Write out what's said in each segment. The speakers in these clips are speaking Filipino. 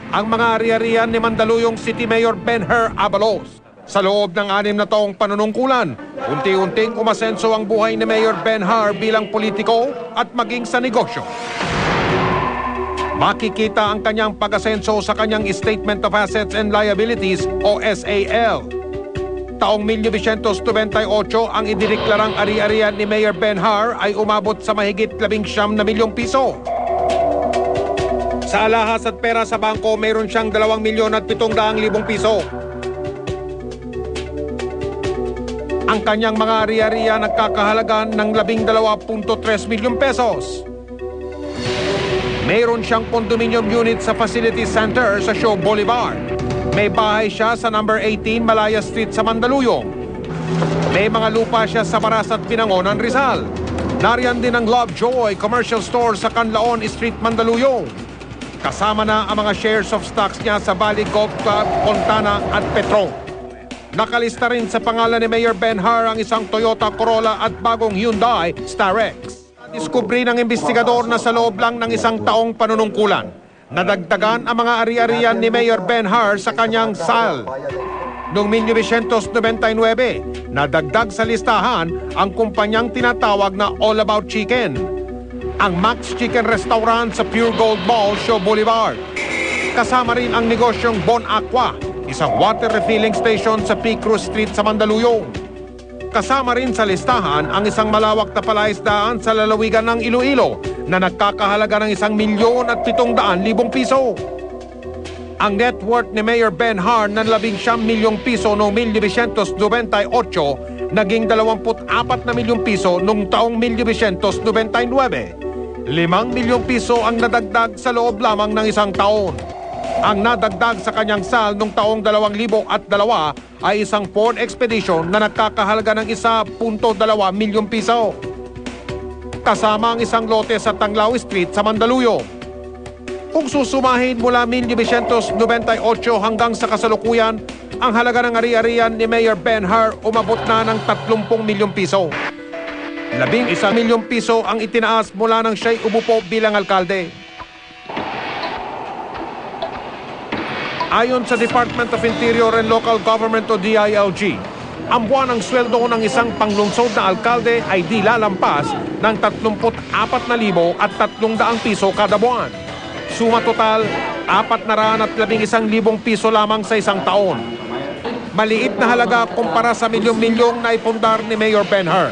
ang mga ari-arian ni Mandaluyong City Mayor Ben-Hur Abalos. Sa loob ng 6 na taong panunungkulan, unti-unting umasenso ang buhay ni Mayor Ben-Hur bilang politiko at maging sa negosyo. Makikita ang kanyang pag-asenso sa kanyang Statement of Assets and Liabilities o SAL. Taong 1998 ang idineklarang ari-arian ni Mayor Ben-Hur ay umabot sa mahigit 19 na milyong piso. Sa alahas at pera sa bangko, mayroon siyang 2,700,000 piso. Ang kanyang mga ari-arian nagkakahalaga ng 12.3 milyong pesos. Mayroon siyang condominium unit sa Facility Center sa Shaw Boulevard. May bahay siya sa number 18 Malaya Street sa Mandaluyong. May mga lupa siya sa Baras at Binangonan, Rizal. Nariyan din ang Lovejoy Commercial Store sa Canlaon Street, Mandaluyong. Kasama na ang mga shares of stocks niya sa Valley Golf Club, Fontana at Petron. Nakalista rin sa pangalan ni Mayor Ben-Hur ang isang Toyota Corolla at bagong Hyundai Starex. Diskubri ng investigador na sa loob lang ng isang taong panunungkulan, nadagdagan ang mga ari-arian ni Mayor Ben-Hur sa kanyang SAL. Noong 1999, nadagdag sa listahan ang kumpanyang tinatawag na All About Chicken, ang Max Chicken Restaurant sa Pure Gold Mall, Shaw Boulevard. Kasama rin ang negosyong Bon Aqua, isang water refilling station sa P. Cruz Street sa Mandaluyong. Kasama rin sa listahan ang isang malawak na palaisdaan sa lalawigan ng Iloilo na nagkakahalaga ng 1,700,000 piso. Ang net worth ni Mayor Ben-Hur na 19 milyong piso noong 1998 naging 24 na milyong piso noong taong 1999. 5 milyong piso ang nadagdag sa loob lamang ng isang taon. Ang nadagdag sa kanyang SAL noong taong 2002 ay isang Ford Expedition na nagkakahalaga ng 1.2 milyong piso. Kasama ang isang lote sa Tanglao Street sa Mandaluyong. Kung susumahin mula 1998 hanggang sa kasalukuyan, ang halaga ng ari-arian ni Mayor Ben-Hur umabot na ng 30 milyong piso. 11 milyong piso ang itinaas mula nang siya'y umupo bilang alkalde. Ayon sa Department of Interior and Local Government o DILG, ang buwan ng sweldo ng isang panglungsod na alkalde ay di lalampas ng 34,300 piso kada buwan. Suma total, 411,000 piso lamang sa isang taon. Maliit na halaga kumpara sa milyong-milyong na ipundar ni Mayor Ben-Hur.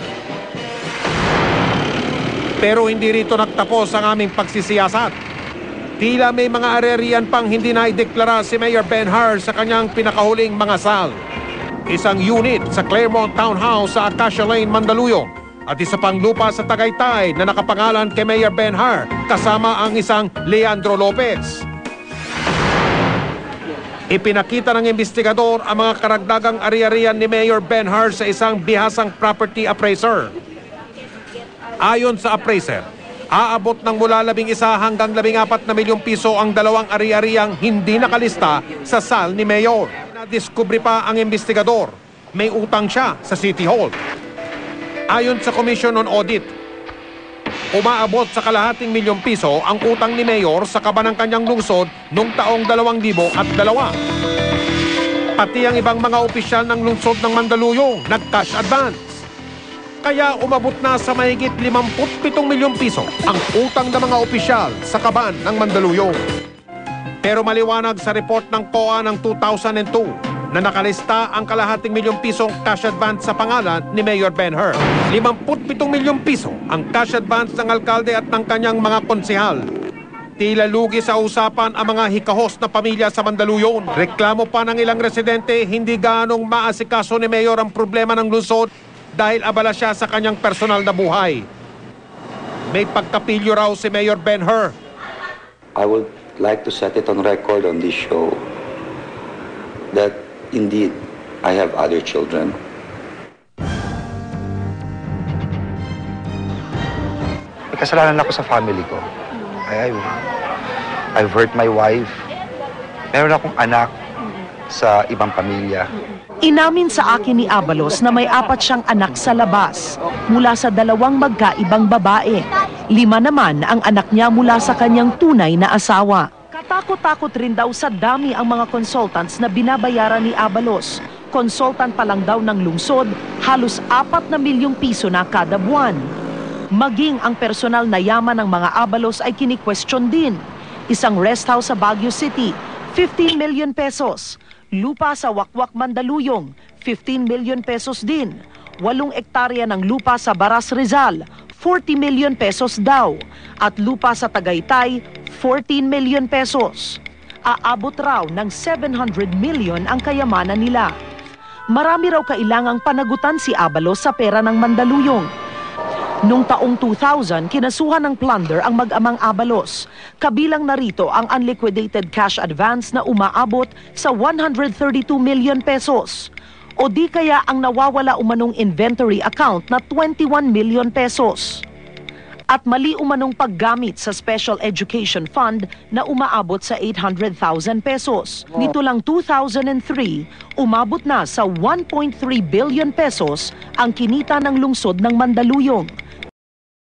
Pero hindi rito nagtapos ang aming pagsisiyasat. Tila may mga ari-arian pang hindi naideklara si Mayor Ben-Hur sa kanyang pinakahuling mga SAL. Isang unit sa Claremont Townhouse sa Acacia Lane, Mandaluyong, at isa pang lupa sa Tagaytay na nakapangalan kay Mayor Ben-Hur kasama ang isang Leandro Lopez. Ipinakita ng investigador ang mga karagdagang ari-arian ni Mayor Ben-Hur sa isang bihasang property appraiser. Ayon sa appraiser, aabot ng mula 11 hanggang 14 na milyong piso ang dalawang ari-ariang hindi nakalista sa SAL ni Mayor. Nadiskubre pa ang investigador, may utang siya sa City Hall. Ayon sa Commission on Audit, umaabot sa 0,5 milyong piso ang utang ni Mayor sa kaba ng kanyang lungsod noong taong 2002. Pati ang ibang mga opisyal ng lungsod ng Mandaluyong nag-cash advance. Kaya umabot na sa mahigit 57 milyong piso ang utang ng mga opisyal sa kaban ng Mandaluyong. Pero maliwanag sa report ng COA ng 2002 na nakalista ang 0,5 milyong pisong cash advance sa pangalan ni Mayor Ben-Hur. 57 milyong piso ang cash advance ng alkalde at ng kanyang mga konsehal. Tila lugi sa usapan ang mga hikahos na pamilya sa Mandaluyong. Reklamo pa ng ilang residente, hindi ganong maasikaso ni Mayor ang problema ng lungsod dahil abala siya sa kanyang personal na buhay. May pagkapilyo raw si Mayor Ben-Hur. I would like to set it on record on this show that indeed I have other children. May kasalanan ako sa family ko. I've hurt my wife. Meron akong anak sa ibang pamilya. Inamin sa akin ni Abalos na may 4 siyang anak sa labas mula sa 2 magkaibang babae. 5 naman ang anak niya mula sa kanyang tunay na asawa. Takot-takot rin daw sa dami ang mga consultants na binabayaran ni Abalos. Consultant pa lang daw ng lungsod, halos 4 na milyong piso na kada buwan. Maging ang personal na yaman ng mga Abalos ay kini-question din. Isang rest house sa Baguio City, 15 million pesos. Lupa sa Wakwak, Mandaluyong, 15 million pesos din. 8 ektarya ng lupa sa Baras, Rizal, 40 million pesos daw. At lupa sa Tagaytay, 14 million pesos. Aabot raw ng 700 million ang kayamanan nila. Marami raw kailangang panagutan si Abalos sa pera ng Mandaluyong. Noong taong 2000, kinasuhan ng plunder ang mag-amang Abalos. Kabilang narito ang unliquidated cash advance na umaabot sa 132 million pesos. O di kaya ang nawawala umanong inventory account na 21 million pesos. At mali umanong paggamit sa Special Education Fund na umaabot sa 800,000 pesos. Nito lang 2003, umabot na sa 1.3 billion pesos ang kinita ng lungsod ng Mandaluyong.